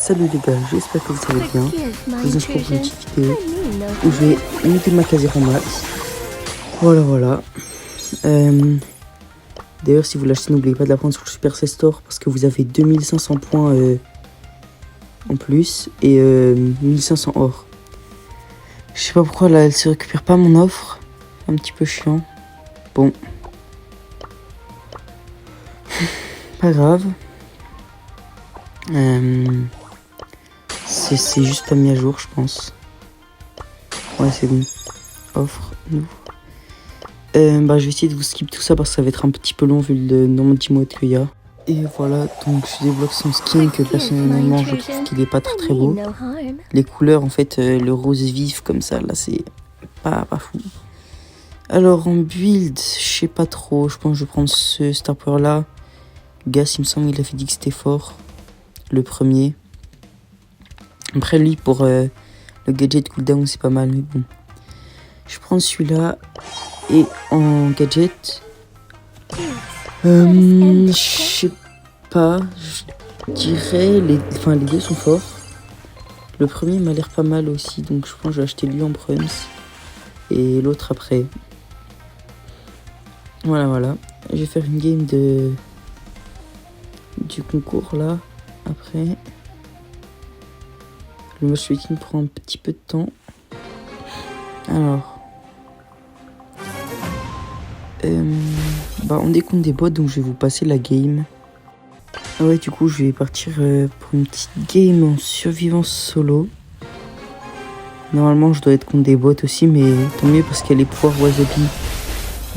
Salut les gars, j'espère que vous allez bien. Je vous inscris pour une petite vidéo où je vais imiter ma casier en max. Voilà. D'ailleurs, si vous l'achetez, n'oubliez pas de la prendre sur le Super C Store parce que vous avez 2500 points en plus et 1500 or. Je sais pas pourquoi là, elle se récupère pas mon offre. Un petit peu chiant. Bon. Pas grave. C'est juste pas mis à jour, je pense. Ouais, c'est bon. Offre, nouveau. Je vais essayer de vous skip tout ça parce que ça va être un petit peu long vu le nombre de mots qu'il y a. Et voilà, donc je débloque son skin que personnellement je trouve qu'il est pas très beau. Les couleurs, en fait, le rose vif comme ça, là, c'est pas fou. Alors en build, je sais pas trop. Je pense que je vais prendre ce Star Power là. Gas, il me semble qu'il avait dit que c'était fort. Le premier. Après lui, pour le gadget cooldown, c'est pas mal, mais bon. Je prends celui-là. Et en gadget, je sais pas, je dirais, les deux sont forts. Le premier m'a l'air pas mal aussi, donc je pense que je vais acheter lui en premium. Et l'autre après. Voilà. Je vais faire une game du concours là, après. Le matchmaking prend un petit peu de temps. Alors. On décompte des bots, donc je vais vous passer la game. Ouais, du coup, je vais partir pour une petite game en survivance solo. Normalement, je dois être contre des bots aussi, mais tant mieux parce qu'il y a les pouvoirs Wasabi.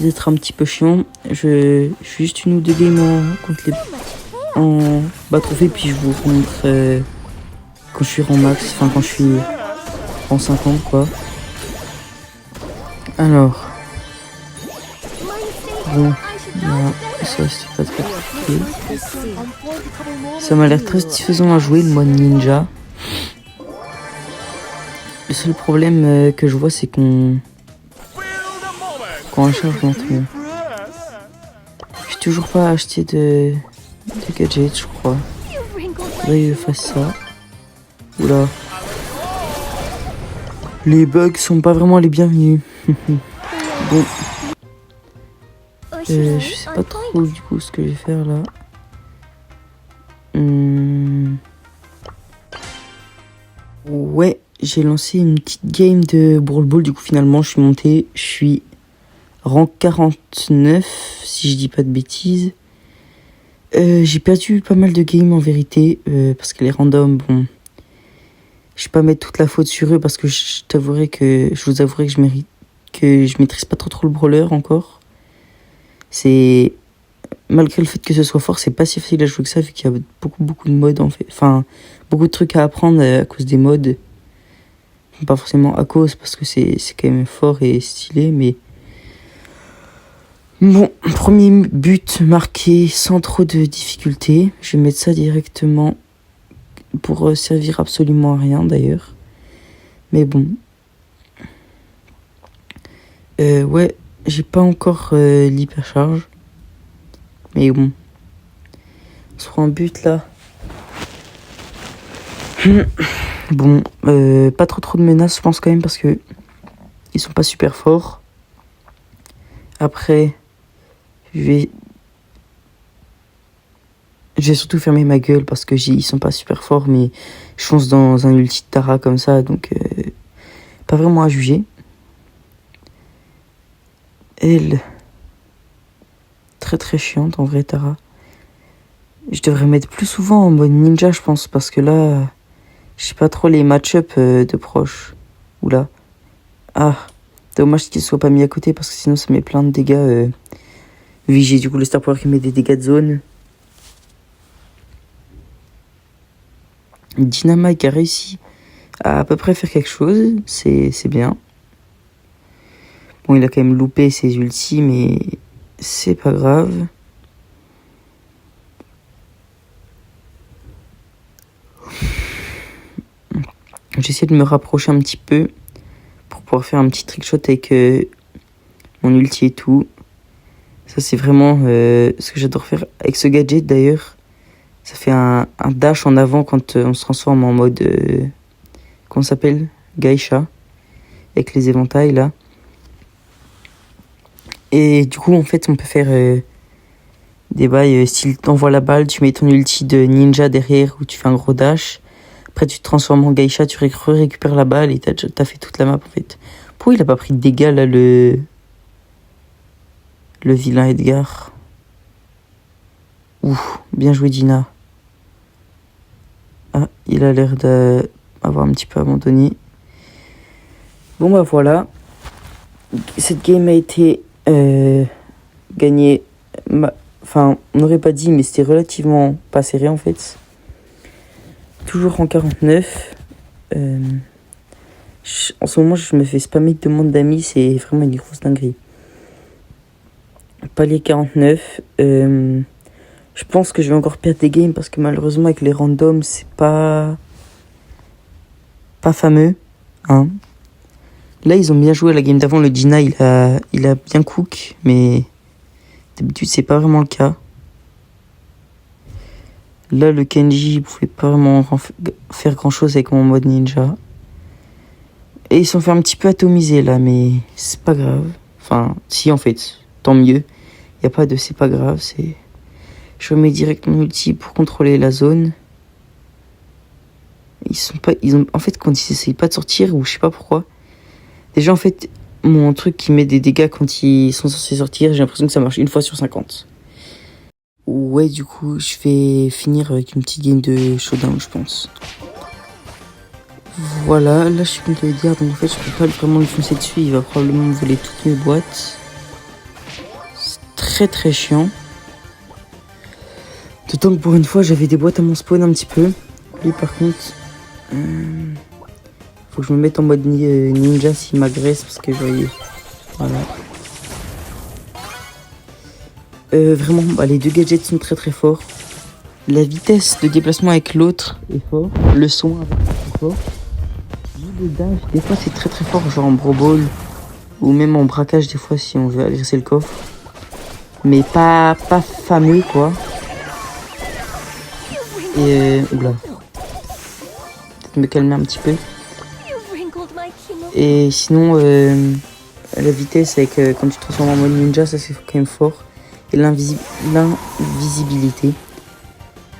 Ils être un petit peu chiants. Je fais juste une ou deux games en bas trophée, puis je vous montre quand je suis en max, enfin quand je suis en 50 quoi. Alors. Bon, ça c'est pas très compliqué. Ça m'a l'air très satisfaisant à jouer, le mode ninja. Le seul problème que je vois, c'est qu'on recharge lentement. J'ai toujours pas acheté de gadget, je crois. Là, il fasse ça. Oula. Les bugs sont pas vraiment les bienvenus. Bon. Je sais pas trop du coup ce que je vais faire là. Ouais, j'ai lancé une petite game de Brawl Ball. Du coup, finalement, je suis monté. Je suis rang 49, si je dis pas de bêtises. J'ai perdu pas mal de games en vérité, parce que les randoms, bon. Je vais pas mettre toute la faute sur eux parce que je vous avouerai que je maîtrise pas trop le brawler encore. C'est malgré le fait que ce soit fort, c'est pas si facile à jouer que ça vu qu'il y a beaucoup de modes en fait. Enfin, beaucoup de trucs à apprendre à cause des modes. Pas forcément à cause parce que c'est quand même fort et stylé, mais bon, premier but marqué sans trop de difficulté. Je vais mettre ça directement pour servir absolument à rien d'ailleurs. Mais bon. Ouais, j'ai pas encore l'hypercharge. Mais bon. On se prend un but là. Bon, pas trop de menaces, je pense quand même, parce que ils sont pas super forts. Après, je vais surtout fermer ma gueule parce que ils sont pas super forts, mais je fonce dans un ulti de Tara comme ça, donc pas vraiment à juger. Elle, très chiante en vrai, Tara. Je devrais mettre plus souvent en mode ninja, je pense, parce que là, je sais pas trop les match-up de proches. Oula. Ah, dommage qu'il soit pas mis à côté parce que sinon ça met plein de dégâts. Vu que j'ai du coup le Star Power qui met des dégâts de zone. Dynamite a réussi à peu près faire quelque chose, c'est bien. Bon, il a quand même loupé ses ultis, mais c'est pas grave. J'essaie de me rapprocher un petit peu pour pouvoir faire un petit trickshot avec mon ulti et tout. Ça, c'est vraiment ce que j'adore faire avec ce gadget d'ailleurs. Ça fait un dash en avant quand on se transforme en mode... comment ça s'appelle? Geisha. Avec les éventails, là. Et du coup, en fait, on peut faire des bails style t'envoies la balle, tu mets ton ulti de ninja derrière où tu fais un gros dash. Après, tu te transformes en geisha, tu récupères la balle et t'as fait toute la map, en fait. Pourquoi il a pas pris de dégâts, là, le vilain Edgar? Ouh, bien joué, Dina. Ah, il a l'air d'avoir un petit peu abandonné. Bon, bah voilà. Cette game a été gagnée. Enfin, on n'aurait pas dit, mais c'était relativement pas serré, en fait. Toujours en 49. En ce moment, je me fais spammer de demandes d'amis, c'est vraiment une grosse dinguerie. Palier 49. Je pense que je vais encore perdre des games parce que malheureusement, avec les randoms, c'est pas fameux. Hein. Là, ils ont bien joué. La game d'avant, le Dina, il a bien cook, mais d'habitude, c'est pas vraiment le cas. Là, le Kenji, il pouvait pas vraiment faire grand chose avec mon mode ninja. Et ils sont fait un petit peu atomiser là, mais c'est pas grave. Enfin, si, en fait, tant mieux. Y a pas de c'est pas grave, c'est. Je remets direct mon ulti pour contrôler la zone. En fait, quand ils essayent pas de sortir, ou je sais pas pourquoi. Déjà, en fait, mon truc qui met des dégâts quand ils sont censés sortir, j'ai l'impression que ça marche une fois sur 50. Ouais, du coup, je vais finir avec une petite game de showdown, je pense. Voilà, là, je suis contre le dire, donc en fait, je peux pas vraiment lui foncer dessus. Il va probablement me voler toutes mes boîtes. C'est très très chiant. D'autant que pour une fois, j'avais des boîtes à mon spawn un petit peu. Lui, par contre, faut que je me mette en mode ninja s'il m'agresse parce que je voyais. Voilà. Vraiment, bah, les deux gadgets sont très très forts. La vitesse de déplacement avec l'autre est fort. Le son avec est fort. Le dash, des fois c'est très très fort, genre en brawl ou même en braquage des fois si on veut agresser le coffre. Mais pas fameux quoi. Et oula. Peut-être me calmer un petit peu. Et sinon la vitesse avec quand tu te transformes en mode ninja, ça c'est quand même fort. Et l'invisibilité.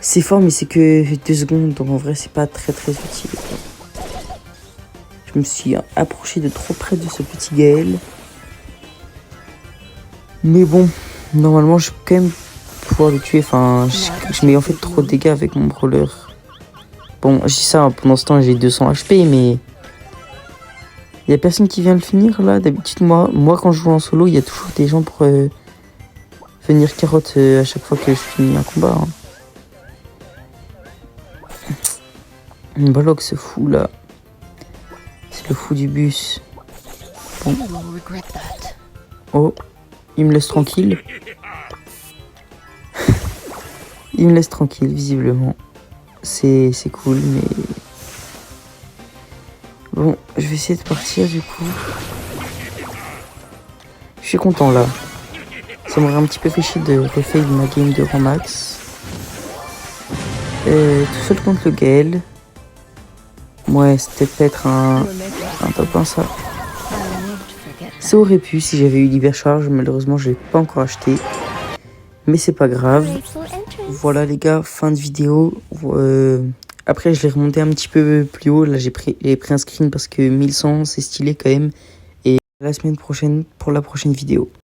C'est fort mais c'est que 2 secondes, donc en vrai c'est pas très très utile. Je me suis approché de trop près de ce petit Gaël. Mais bon, normalement je peux quand même pouvoir le tuer. Enfin, je mets en fait trop de dégâts avec mon brawler. Bon, je dis ça, pendant ce temps j'ai 200 HP, mais... Il y a personne qui vient le finir là. D'habitude, moi quand je joue en solo, il y a toujours des gens pour venir carotte à chaque fois que je finis un combat. Hein. Balog, ce fou là. C'est le fou du bus. Bon. Oh, il me laisse tranquille. Il me laisse tranquille, visiblement. C'est cool, mais... Bon, je vais essayer de partir, du coup. Je suis content, là. Ça m'aurait un petit peu fait chier de refaire ma game de Ramax. Tout seul contre le Gaël. Ouais, c'était peut-être un top 1, ça. Ça aurait pu si j'avais eu l'hypercharge. Malheureusement, je l'ai pas encore acheté. Mais c'est pas grave. Voilà les gars, fin de vidéo. Après, je l'ai remonté un petit peu plus haut. Là, j'ai pris un screen parce que 1100, c'est stylé quand même. Et la semaine prochaine pour la prochaine vidéo.